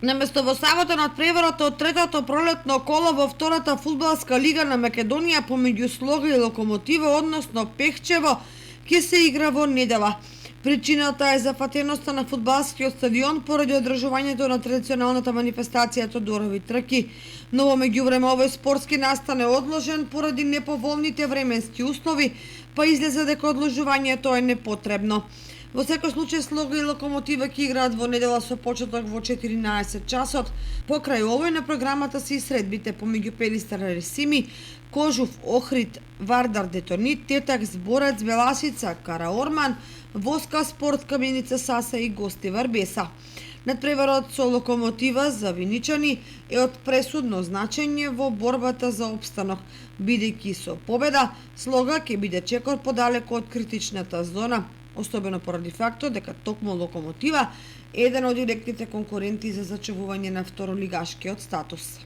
Наместо во сабота надпреварот од третото пролетно коло во втората фудбалска лига на Македонија помеѓу Слога и Локомотива, односно Пехчево, ќе се игра во недела. Причината е зафатеноста на фудбалскиот стадион поради одржувањето на традиционалната манифестација Тодорови трки. Но во меѓувреме овој спортски настан е одложен поради неповолните временски услови, па излезе дека одложувањето е непотребно. Во секој случај Слога и Локомотива ќе играат во недела со почеток во 14 часот. Покрај овој на програмата се и средбите помеѓу Пелистар Ресими, Кожув, Охрид, Вардар Детонит, Тетак, Зборец, Беласица, Караорман, Воска Спорт, Каменица Саса и Гости Варбеса. Надпреварот со Локомотива за виничани е од пресудно значење во борбата за опстанок, бидејќи со победа Слога ќе биде чекор подалеку од критичната зона, особено поради фактот дека токму Локомотива е еден од директните конкуренти за зачувување на второлигашкиот статус.